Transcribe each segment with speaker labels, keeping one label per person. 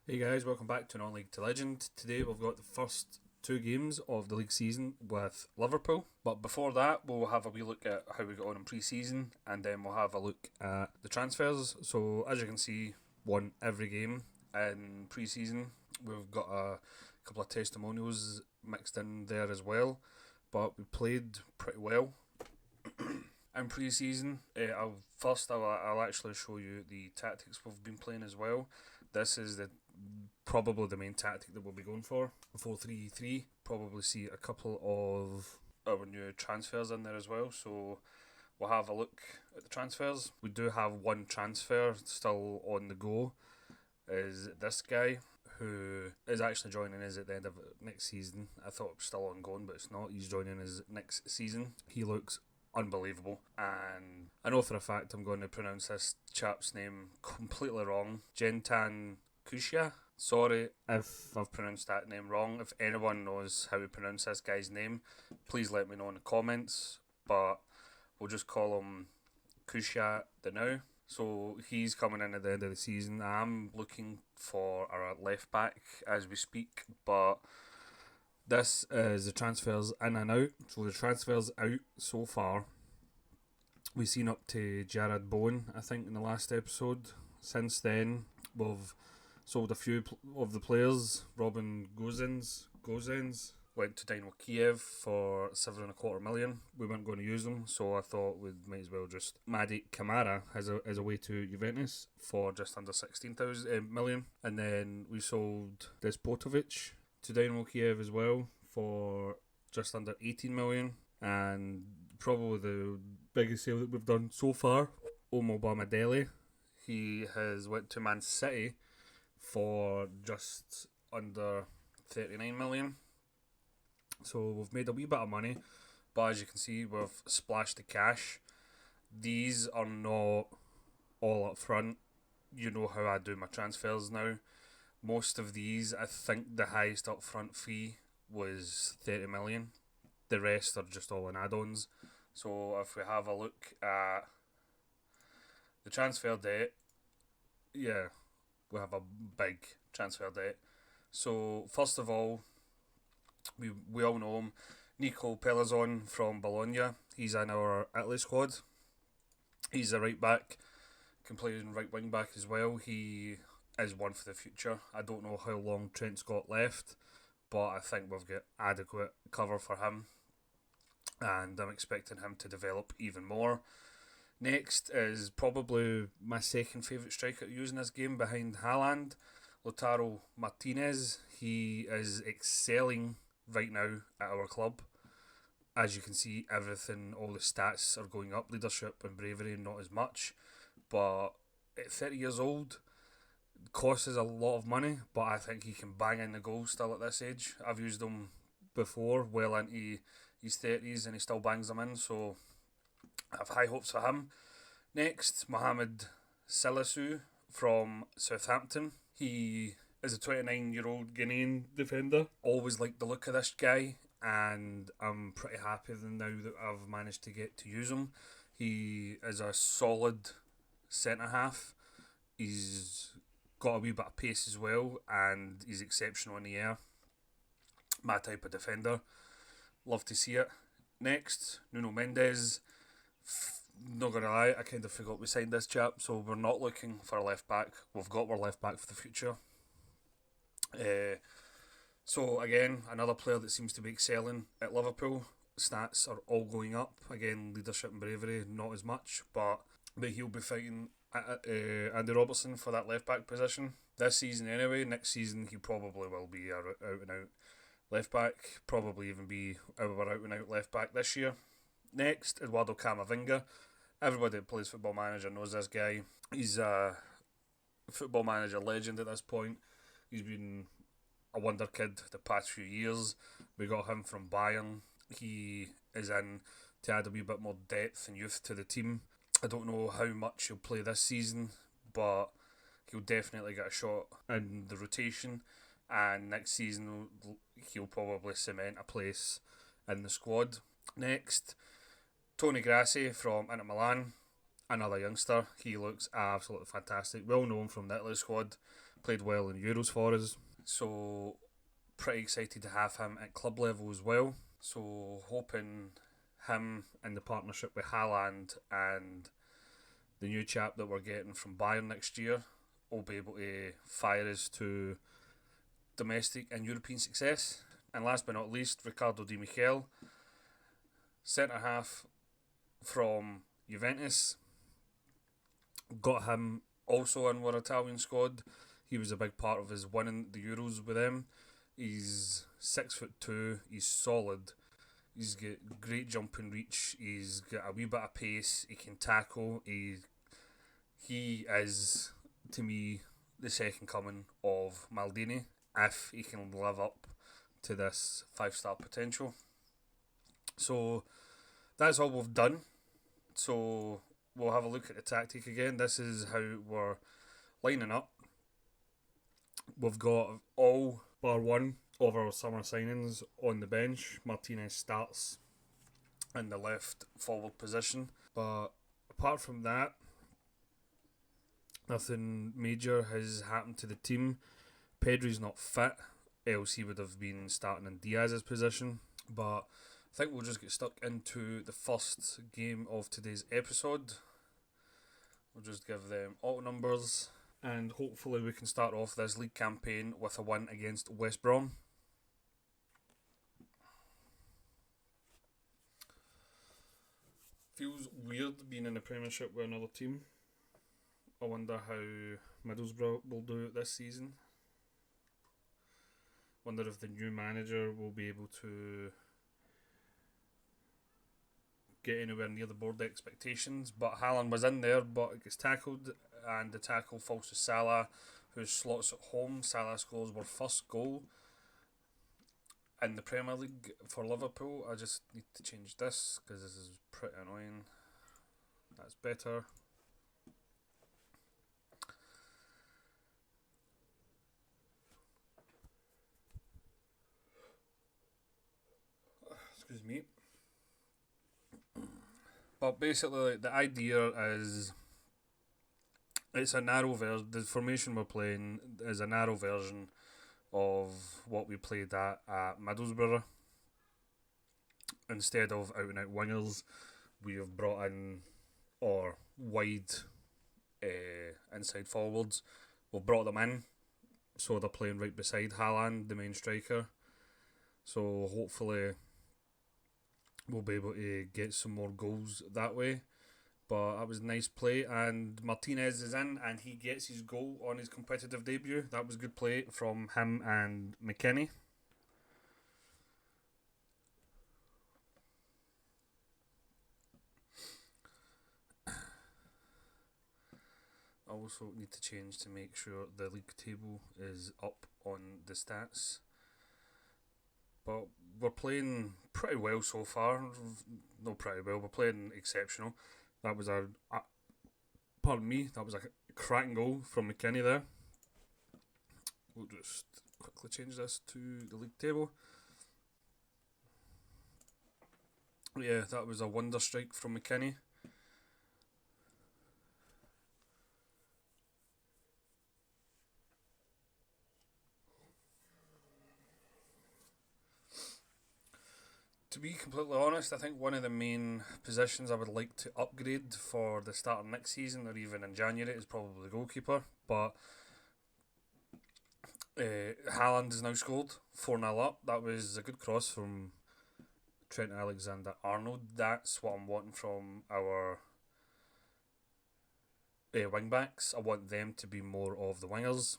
Speaker 1: Hey guys, welcome back to Non-League to Legend. Today we've got the first two games of the league season with Liverpool. But before that, we'll have a wee look at how we got on in pre-season, and then we'll have a look at the transfers. So as you can see, won every game in pre-season. We've got a couple of testimonials mixed in there as well, but we played pretty well in pre-season. I'll actually show you the tactics we've been playing as well. This is probably the main tactic that we'll be going for. 4-3-3. Probably see a couple of our new transfers in there as well. So we'll have a look at the transfers. We do have one transfer still on the go. Is this guy who is actually joining us at the end of next season. I thought it was still ongoing, but it's not. He's joining us next season. He looks unbelievable, and I know for a fact I'm going to pronounce this chap's name completely wrong. Gentan Kushia. Sorry if I've pronounced that name wrong. If anyone knows how to pronounce this guy's name, please let me know in the comments, but we'll just call him Kushia the now. So he's coming in at the end of the season. I'm looking for a left back as we speak, but this is the transfers in and out. So the transfers out so far, we've seen up to Jared Bowen, I think, in the last episode. Since then, we've sold a few of the players. Robin Gozens went to Dynamo Kiev for 7.25 million. We weren't going to use them, so I thought we might as well just Madi Kamara as a way to Juventus for just under 16,000 million. And then we sold Despotovic to Dynamo Kiev as well for just under 18 million. And probably the biggest sale that we've done so far, Omo Bamadeli. He has went to Man City for just under 39 million. So we've made a wee bit of money, but as you can see, we've splashed the cash. These are not all up front. You know how I do my transfers now. Most of these, I think the highest upfront fee was 30 million. The rest are just all in add-ons. So if we have a look at the transfer debt, yeah, we have a big transfer debt. So first of all, we all know him, Nico Pelazon from Bologna. He's in our Italy squad. He's a right back, can play in right wing back as well. He is one for the future. I don't know how long Trent's got left, but I think we've got adequate cover for him, and I'm expecting him to develop even more. Next is probably my second favourite striker to use in this game behind Haaland, Lautaro Martinez. He is excelling right now at our club. As you can see, everything, all the stats are going up. Leadership and bravery, not as much. But at 30 years old, costs us a lot of money, but I think he can bang in the goals still at this age. I've used him before, well into his 30s, and he still bangs them in, so I have high hopes for him. Next, Mohamed Salisu from Southampton. He is a 29-year-old Ghanaian defender. Always liked the look of this guy, and I'm pretty happy now that I've managed to get to use him. He is a solid centre half. He's got a wee bit of pace as well, and he's exceptional in the air. My type of defender. Love to see it. Next, Nuno Mendes. Not gonna lie, I kind of forgot we signed this chap, so we're not looking for a left back. We've got our left back for the future. So again, another player that seems to be excelling at Liverpool. Stats are all going up. Again, leadership and bravery, not as much, but he'll be fighting Andy Robertson for that left back position this season anyway. Next season, he probably will be our out and out left back. Probably even be our out and out left back this year. Next, Eduardo Camavinga. Everybody that plays Football Manager knows this guy. He's a Football Manager legend at this point. He's been a wonder kid the past few years. We got him from Bayern. He is in to add a wee bit more depth and youth to the team. I don't know how much he'll play this season, but he'll definitely get a shot in the rotation, and next season he'll probably cement a place in the squad. Next, Tony Grassi from Inter Milan, another youngster. He looks absolutely fantastic. Well known from the Italy squad, played well in Euros for us. So pretty excited to have him at club level as well. So hoping him in the partnership with Haaland and the new chap that we're getting from Bayern next year will be able to fire us to domestic and European success. And last but not least, Ricardo Di Michele, centre half from Juventus. Got him also in our Italian squad. He was a big part of us winning the Euros with them. He's 6'2", he's solid. He's got great jumping reach. He's got a wee bit of pace. He can tackle. He is, to me, the second coming of Maldini if he can live up to this 5-star potential. So that's all we've done. So we'll have a look at the tactic again. This is how we're lining up. We've got all bar one of our summer signings on the bench. Martinez starts in the left forward position. But apart from that, nothing major has happened to the team. Pedri's not fit, else he would have been starting in Diaz's position. But I think we'll just get stuck into the first game of today's episode. We'll just give them all numbers, and hopefully we can start off this league campaign with a win against West Brom. Feels weird being in the Premiership with another team. I wonder how Middlesbrough will do it this season. Wonder if the new manager will be able to get anywhere near the board expectations. But Haaland was in there, but it gets tackled, and the tackle falls to Salah, who slots it home. Salah scores our first goal in the Premier League for Liverpool. I just need to change this because this is pretty annoying. That's better. Excuse me. But basically, the idea is it's a narrow version. The formation we're playing is a narrow version of what we played at Middlesbrough. Instead of out and out wingers, we have brought in or wide inside forwards. We've brought them in, so they're playing right beside Haaland, the main striker. So hopefully we'll be able to get some more goals that way. But that was a nice play, and Martinez is in and he gets his goal on his competitive debut. That was good play from him and McKennie. I also need to change to make sure the league table is up on the stats. But we're playing pretty well so far. Not pretty well, we're playing exceptional. That was that was a cracking goal from McKennie there. We'll just quickly change this to the league table. Yeah, that was a wonder strike from McKennie. To be completely honest, I think one of the main positions I would like to upgrade for the start of next season or even in January is probably the goalkeeper. But Haaland has now scored 4-0 up. That was a good cross from Trent Alexander-Arnold. That's what I'm wanting from our wing backs. I want them to be more of the wingers.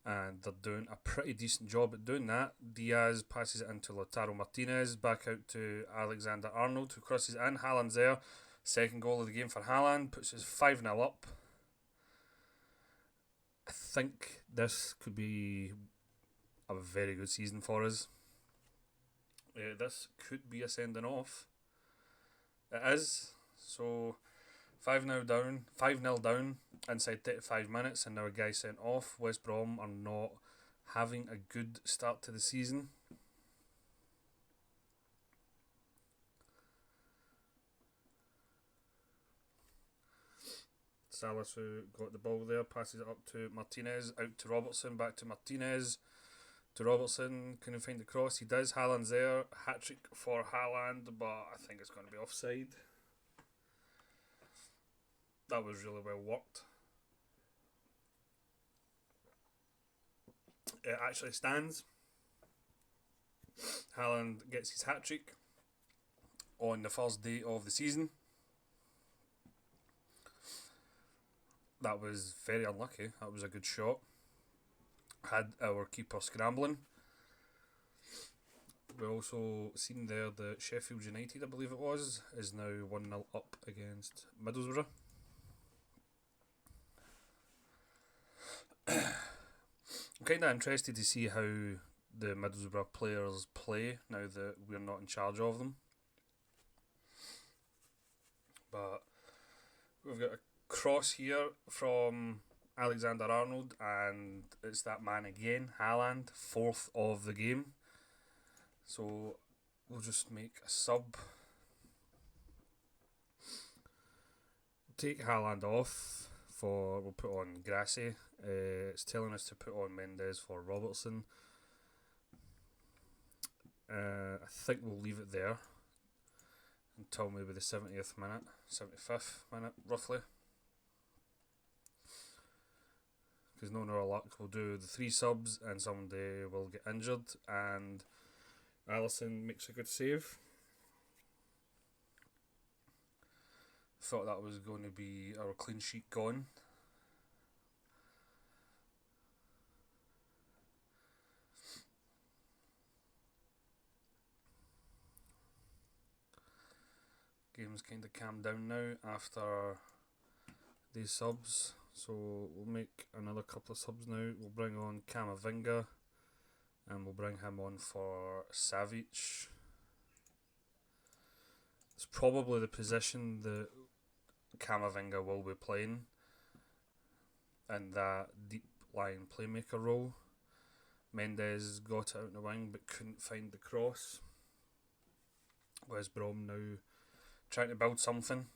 Speaker 1: And they're doing a pretty decent job at doing that. Diaz passes it into Lautaro Martinez, back out to Alexander-Arnold, who crosses in. Haaland's there. Second goal of the game for Haaland, puts us 5-0 up. I think this could be a very good season for us. This could be a sending off. It is. So 5-0 down inside 35 minutes, and now a guy sent off. West Brom are not having a good start to the season. Salisu got the ball there, passes it up to Martinez, out to Robertson, back to Martinez, to Robertson, couldn't find the cross, he does, Haaland's there, hat-trick for Haaland, but I think it's going to be offside. That was really well worked. It actually stands. Haaland gets his hat-trick on the first day of the season. That was very unlucky. That was a good shot. Had our keeper scrambling. We also seen there that Sheffield United, I believe it was, is now 1-0 up against Middlesbrough. I'm kind of interested to see how the Middlesbrough players play now that we're not in charge of them. But we've got a cross here from Alexander-Arnold, and it's that man again, Haaland, 4th of the game. So we'll just make a sub. Take Haaland off we'll put on Gracie. It's telling us to put on Mendes for Robertson. I think we'll leave it there until maybe the 70th minute, 75th minute roughly. Because no more luck, we'll do the 3 subs and somebody will get injured, and Alisson makes a good save. Thought that was going to be our clean sheet gone. Game's kind of calmed down now after these subs, so we'll make another couple of subs now. We'll bring on Camavinga and we'll bring him on for Savic. It's probably the position that Camavinga will be playing in that deep line playmaker role. Mendes got it out in the wing but couldn't find the cross. West Brom now trying to build something.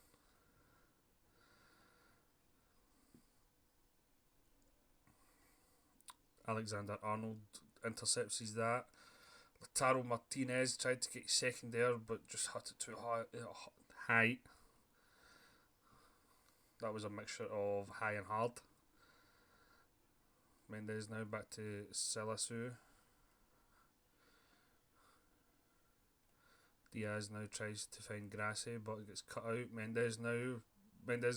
Speaker 1: Alexander-Arnold intercepts that. Lautaro Martinez tried to get his second there but just hit it too high. That was a mixture of high and hard. Mendes now back to Salisu. Diaz now tries to find Gracie but it gets cut out. Mendes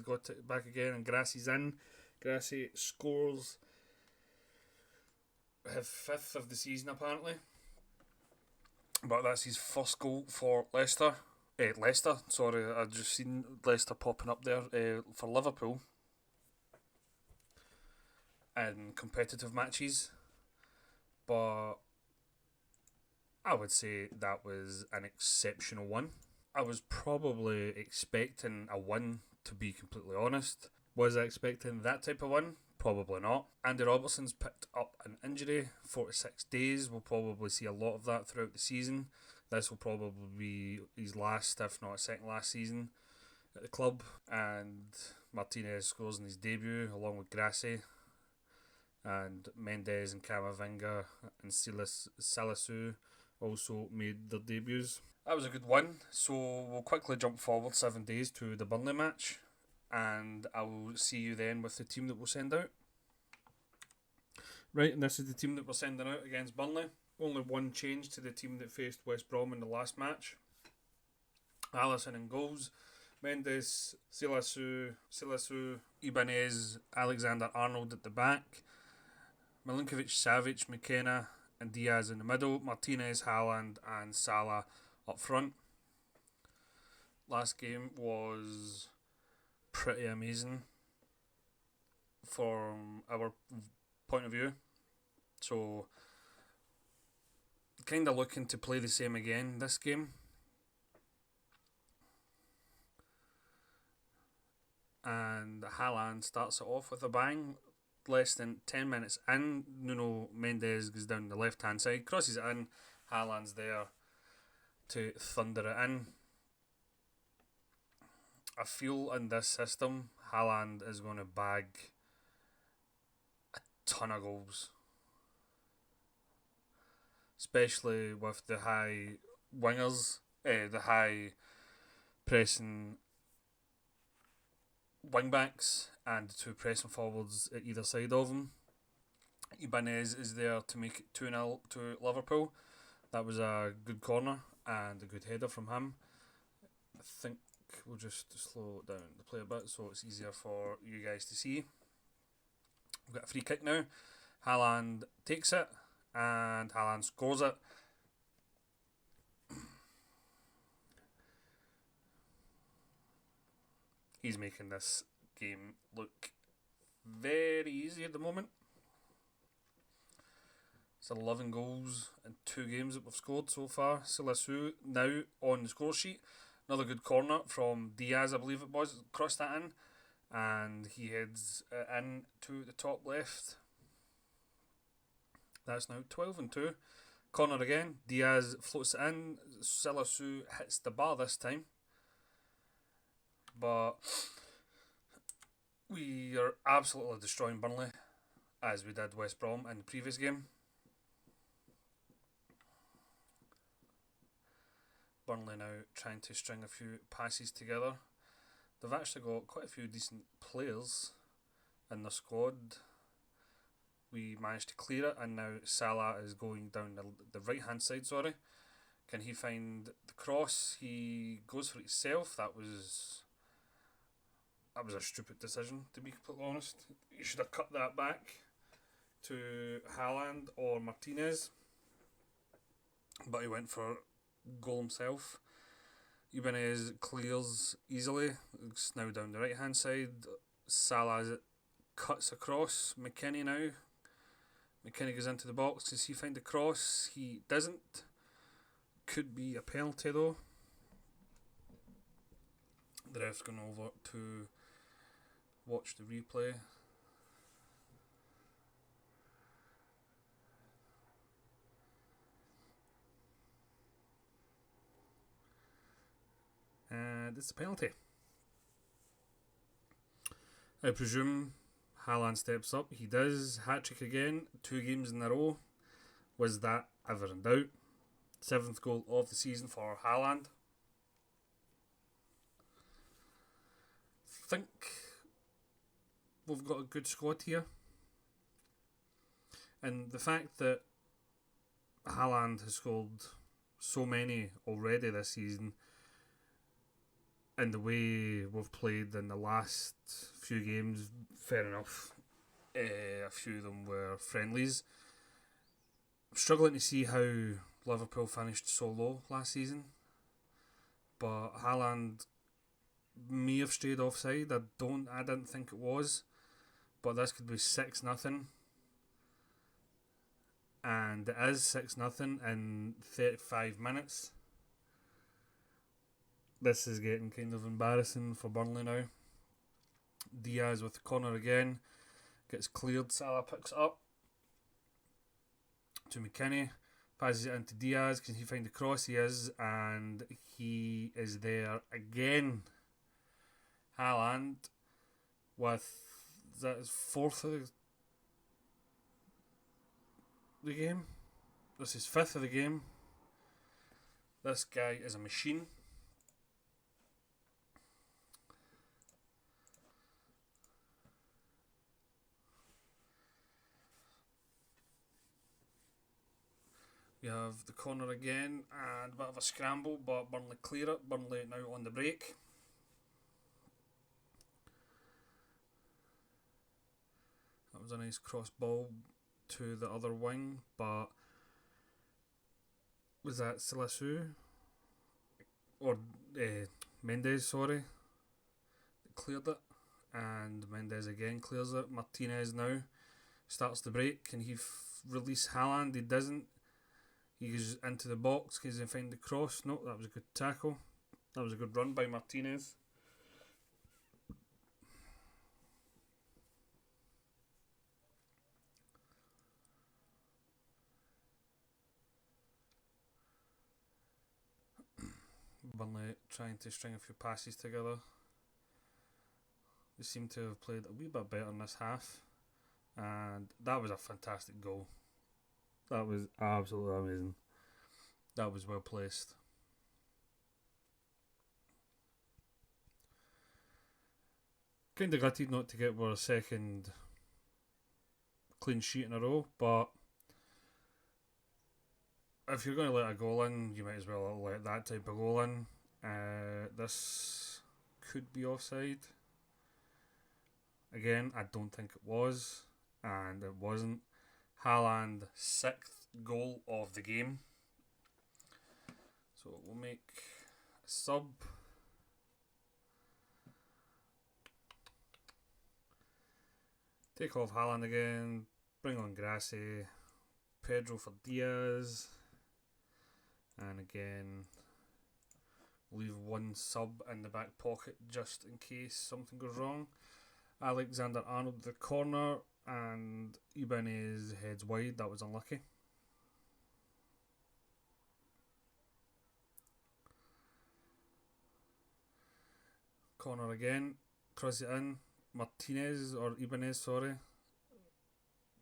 Speaker 1: got it back again and Gracie's in. Gracie scores his 5th of the season apparently. But that's his first goal for Leicester. Sorry, I just seen Leicester popping up there for Liverpool in competitive matches. But I would say that was an exceptional one. I was probably expecting a 1, to be completely honest. Was I expecting that type of one? Probably not. Andy Robertson's picked up an injury, 46 days. We'll probably see a lot of that throughout the season. This will probably be his last, if not second last season at the club. And Martinez scores in his debut along with Gracie. And Mendes and Camavinga and Salisu also made their debuts. That was a good one. So we'll quickly jump forward 7 days to the Burnley match. And I will see you then with the team that we'll send out. Right, and this is the team that we're sending out against Burnley. Only one change to the team that faced West Brom in the last match. Alisson in goals. Mendes, Salisu, Ibanez, Alexander-Arnold at the back. Milinkovic, Savic, McKenna and Diaz in the middle. Martinez, Haaland and Salah up front. Last game was pretty amazing from our point of view. So kind of looking to play the same again this game. And Haaland starts it off with a bang. Less than 10 minutes in, Nuno Mendes goes down the left hand side, crosses it in, Haaland's there to thunder it in. I feel in this system Haaland is going to bag a ton of goals, especially with the high wingers, the high pressing wing backs and the two pressing forwards at either side of him. Ibanez is there to make it 2-0 to Liverpool. That was a good corner and a good header from him. I think we'll just slow down the play a bit so it's easier for you guys to see. We've got a free kick now. Haaland takes it and Haaland scores it. He's making this game look very easy at the moment. It's 11 goals in 2 games that we've scored so far. Salisu now on the score sheet. Another good corner from Diaz, I believe it was. Crossed that in. And he heads in to the top left. That's now 12-2. Corner again. Diaz floats it in. Salisu hits the bar this time. But we are absolutely destroying Burnley, as we did West Brom in the previous game. Burnley now trying to string a few passes together. They've actually got quite a few decent players in the squad. We managed to clear it, and now Salah is going down the right hand side. Can he find the cross? He goes for it himself. That was a stupid decision, to be completely honest. You should have cut that back to Haaland or Martinez, but he went for goal himself. Ibanez clears easily. It's now down the right hand side. Salah cuts across. McKennie now. McKennie goes into the box. Does he find the cross? He doesn't. Could be a penalty though. The ref's going over to watch the replay. And it's a penalty. I presume Haaland steps up. He does. Hat-trick again. 2 games in a row. Was that ever in doubt? 7th goal of the season for Haaland. Think we've got a good squad here. And the fact that Haaland has scored so many already this season, and the way we've played in the last few games, fair enough. A few of them were friendlies. I'm struggling to see how Liverpool finished so low last season. But Haaland may have strayed offside. I didn't think it was. But this could be 6-0. And it is 6-0 in 35 minutes. This is getting kind of embarrassing for Burnley now. Diaz with the corner again. Gets cleared. Salah picks it up to McKennie. Passes it into Diaz. Can he find the cross? He is. And he is there again. Haaland with... that is 4th of the game. This is 5th of the game. This guy is a machine. We have the corner again and a bit of a scramble, but Burnley clear it. Burnley now on the break. That was a nice cross ball to the other wing, but was that Salisu? Or Mendes, sorry. Cleared it, and Mendes again clears it. Martinez now starts the break. Can he release Haaland? He doesn't. He goes into the box. Can he find the cross? No, that was a good tackle. That was a good run by Martinez. Burnley trying to string a few passes together. They seem to have played a wee bit better in this half, and that was a fantastic goal. That was absolutely amazing. That was well placed. Kind of gutted not to get our second clean sheet in a row, but if you're going to let a goal in, you might as well let that type of goal in. This could be offside. Again, I don't think it was, and it wasn't. Haaland, 6th goal of the game. So we'll make a sub. Take off Haaland again. Bring on Gracie. Pedro for Diaz. And again, leave one sub in the back pocket just in case something goes wrong. Alexander-Arnold the corner, and Ibanez heads wide. That was unlucky. Corner again, cross it in. Martinez, or Ibanez, sorry,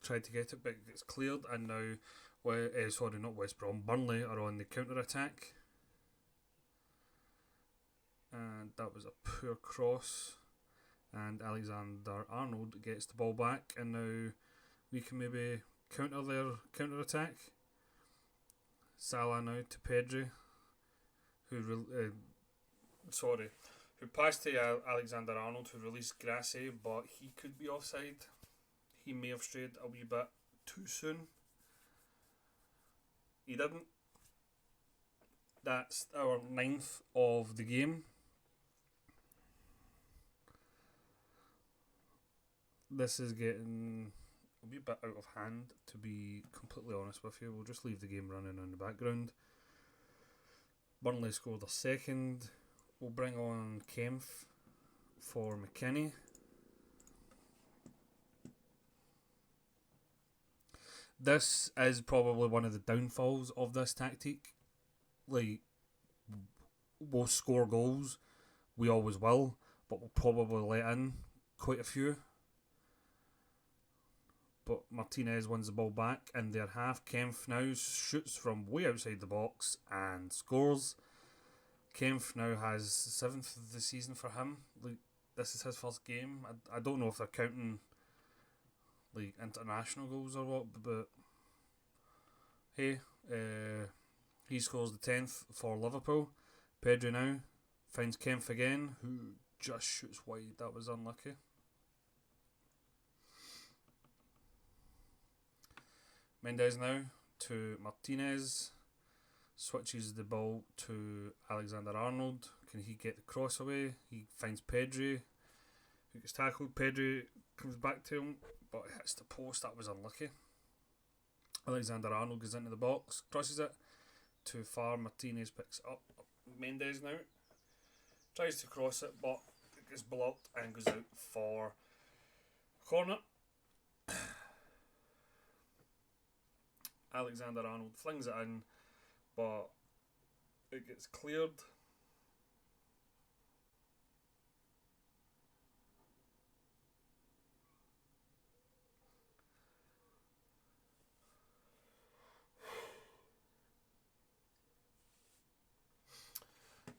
Speaker 1: tried to get it, but it's cleared, and now, not West Brom, Burnley are on the counter attack. And that was a poor cross, and Alexander-Arnold gets the ball back, and now we can maybe counter their counter attack. Salah now to Pedri, who passed to Alexander-Arnold, who released Gracie, but he could be offside. He may have strayed a wee bit too soon. He didn't. That's our 9th of the game. This is getting a wee bit out of hand, to be completely honest with you. We'll just leave the game running in the background. Burnley scored a second. We'll bring on Kempf for McKennie. This is probably one of the downfalls of this tactic. Like, we'll score goals, we always will, but we'll probably let in quite a few. But Martinez wins the ball back in their half. Kempf now shoots from way outside the box and scores. Kempf now has 7th of the season for him. Like, this is his first game. I don't know if they're counting like international goals or what, but hey, he scores the 10th for Liverpool. Pedri now finds Kempf again, who just shoots wide. That was unlucky. Mendes now to Martinez. Switches the ball to Alexander-Arnold. Can he get the cross away? He finds Pedri, who gets tackled. Pedri comes back to him, but hits the post. That was unlucky. Alexander-Arnold goes into the box, crosses it too far. Martinez picks up. Mendes now tries to cross it, but it gets blocked and goes out for a corner. Alexander-Arnold flings it in, but it gets cleared.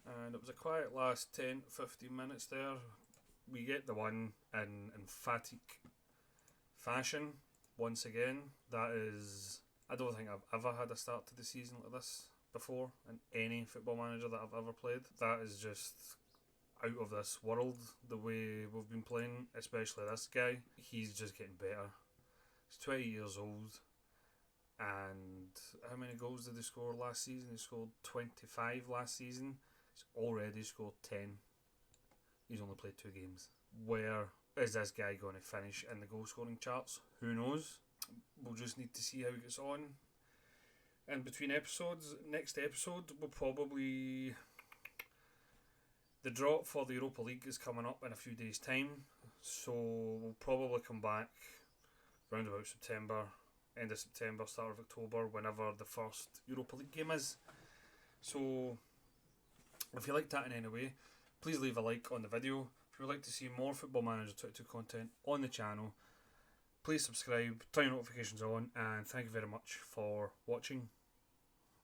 Speaker 1: And it was a quiet last 10-15 minutes there. We get the one in emphatic fashion once again. That is, I don't think I've ever had a start to the season like this before in any Football Manager that I've ever played. That is just out of this world, the way we've been playing, especially this guy. He's just getting better. He's 20 years old, and how many goals did he score last season? He scored 25 last season. He's already scored 10. He's only played 2 games. Where is this guy going to finish in the goal scoring charts? Who knows? We'll just need to see how he gets on. In between episodes, next episode will probably... The drop for the Europa League is coming up in a few days' time, so we'll probably come back around about September, end of September, start of October, whenever the first Europa League game is. So if you liked that in any way, please leave a like on the video. If who would like to see more Football Manager 22 content on the channel, please subscribe, turn your notifications on, and thank you very much for watching.